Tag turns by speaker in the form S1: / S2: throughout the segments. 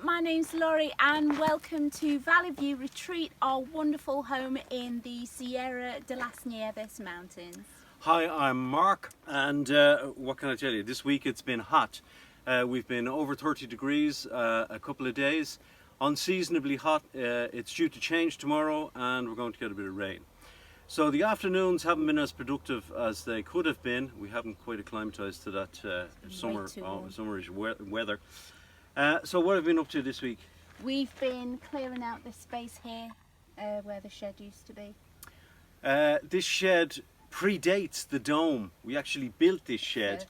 S1: my name's Laurie and welcome to Valley View Retreat, our wonderful home in the Sierra de las Nieves mountains.
S2: Hi, I'm Mark, and what can I tell you? This week it's been hot. We've been over 30 degrees a couple of days, unseasonably hot. It's due to change tomorrow and we're going to get a bit of rain. So the afternoons haven't been as productive as they could have been. We haven't quite acclimatized to that summerish weather. So what have you been up to this week?
S1: We've been clearing out this space here where the shed used to be.
S2: This shed predates the dome. We actually built this shed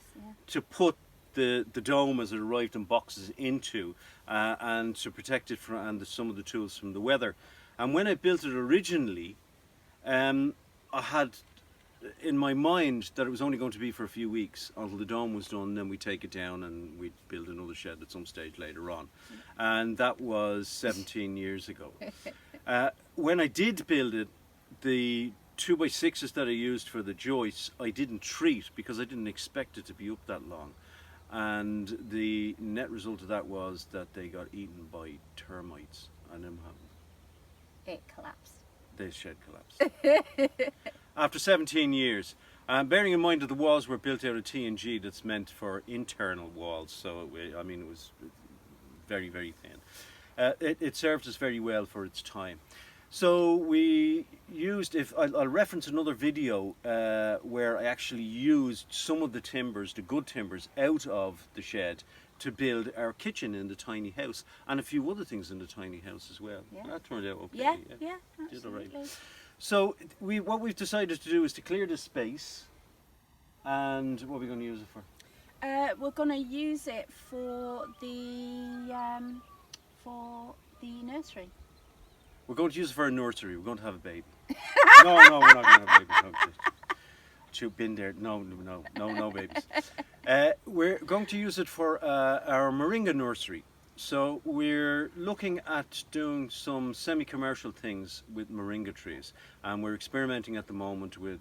S2: to put the dome as it arrived in boxes into and to protect it from some of the tools from the weather. And when I built it originally, I had in my mind that it was only going to be for a few weeks until the dome was done, then we'd take it down and we'd build another shed at some stage later on. And that was 17 years ago. When I did build it, the 2x6s that I used for the joists I didn't treat because I didn't expect it to be up that long. And the net result of that was that they got eaten by termites. And then what happened?
S1: It collapsed.
S2: The shed collapsed. After 17 years. Bearing in mind that the walls were built out of TNG that's meant for internal walls, so it was very, very thin. It served us very well for its time. So we used, I'll reference another video where I actually used some of the timbers, the good timbers, out of the shed to build our kitchen in the tiny house and a few other things in the tiny house as well. Yeah. That turned out okay.
S1: Yeah, absolutely.
S2: Did all right. So what we've decided to do is to clear this space, and what are we going to use it for?
S1: We're going to use it for the nursery.
S2: We're going to use it for a nursery. We're going to have a baby. No, we're not going to have a baby. No, been there. No babies. We're going to use it for our Moringa nursery. So we're looking at doing some semi-commercial things with Moringa trees, and we're experimenting at the moment with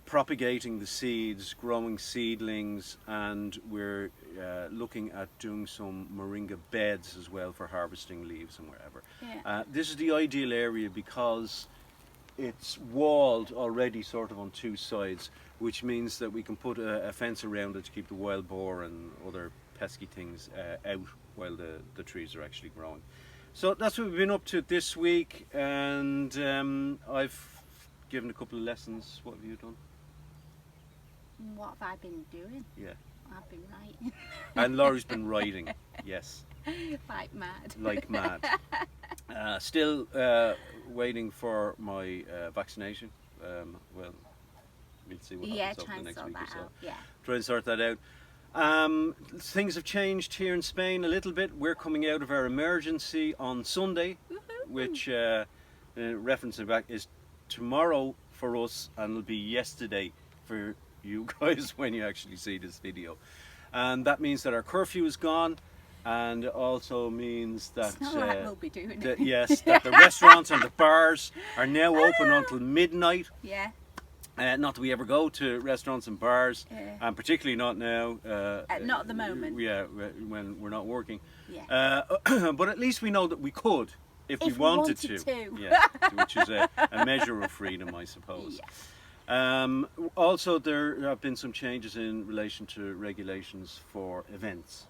S2: propagating the seeds, growing seedlings, and we're looking at doing some Moringa beds as well for harvesting leaves and wherever. Yeah. This is the ideal area because it's walled already sort of on two sides, which means that we can put a fence around it to keep the wild boar and other pesky things out while the trees are actually growing. So that's what we've been up to this week, and I've given a couple of lessons. What have you done?
S1: What have I been doing?
S2: Yeah.
S1: I've been writing.
S2: And Laurie's been writing, yes.
S1: Like mad.
S2: Like mad. Still waiting for my vaccination. Well, we'll see what happens over the next week or so.
S1: Yeah.
S2: Try and sort that out. Things have changed here in Spain a little bit. We're coming out of our emergency on Sunday, which, referencing back, is tomorrow for us and it'll be yesterday for you guys when you actually see this video. And that means that our curfew is gone, and also means that
S1: it's not like we'll be doing it.
S2: Yes, that the restaurants and the bars are now open until midnight.
S1: Yeah.
S2: Not that we ever go to restaurants and bars, and particularly not now.
S1: Not at the moment.
S2: Yeah, when we're not working.
S1: Yeah.
S2: But at least we know that we could if we wanted to. Yeah, which is a measure of freedom, I suppose. Yeah. Also, there have been some changes in relation to regulations for events.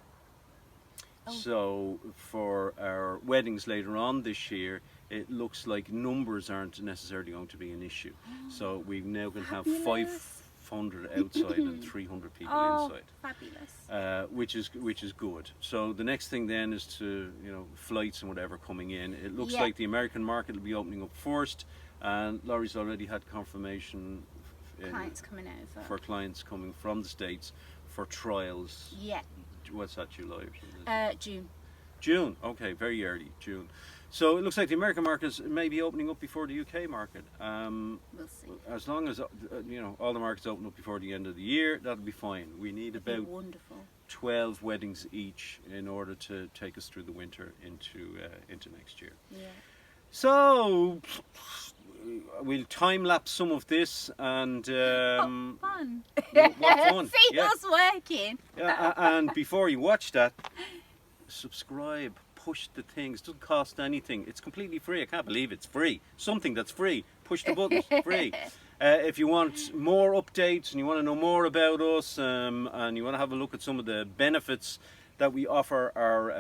S2: Oh. So for our weddings later on this year, it looks like numbers aren't necessarily going to be an issue. So we now can have 500 outside and 300 people inside.
S1: Fabulous.
S2: Which is good. So the next thing then is to, flights and whatever coming in. It looks like the American market will be opening up first, and Laurie's already had confirmation
S1: clients coming over.
S2: For clients coming from the States for trials.
S1: Yeah.
S2: What's that, July or something?
S1: June.
S2: June, okay, very early, June. So it looks like the American market may be opening up before the UK market.
S1: We'll see.
S2: As long as all the markets open up before the end of the year, that'll be fine. We need about 12 weddings each in order to take us through the winter into next year. Yeah. So we'll time lapse some of this and
S1: fun.
S2: What fun!
S1: See us working.
S2: Yeah, and before you watch that, subscribe, push the things. It doesn't cost anything. It's completely free. I can't believe it's free. Something that's free. Push the buttons, free. If you want more updates and you want to know more about us and you want to have a look at some of the benefits that we offer our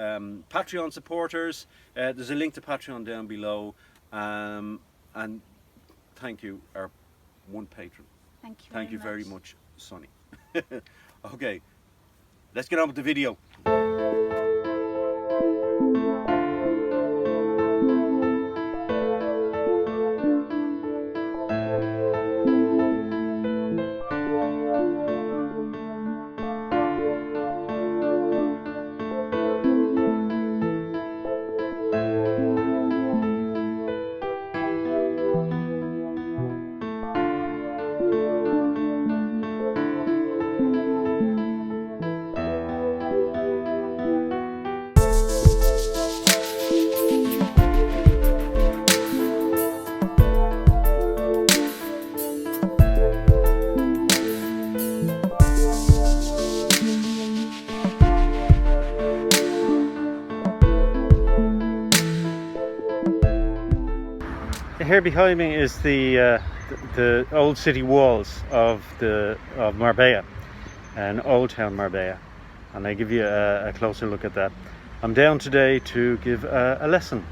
S2: Patreon supporters, there's a link to Patreon down below. And thank you, our one patron.
S1: Thank you
S2: very much, Sonny. Okay, let's get on with the video. Here behind me is the old city walls of Marbella, and Old Town Marbella, and I give you a closer look at that. I'm down today to give a lesson,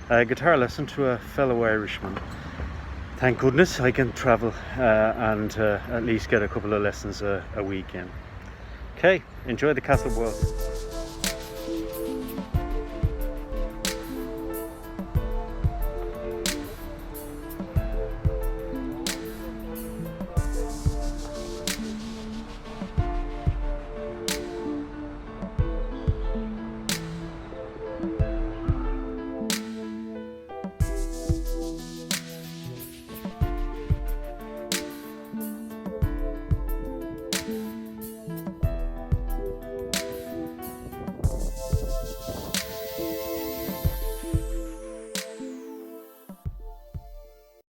S2: a guitar lesson to a fellow Irishman. Thank goodness I can travel and at least get a couple of lessons a week in. Okay, enjoy the castle walls.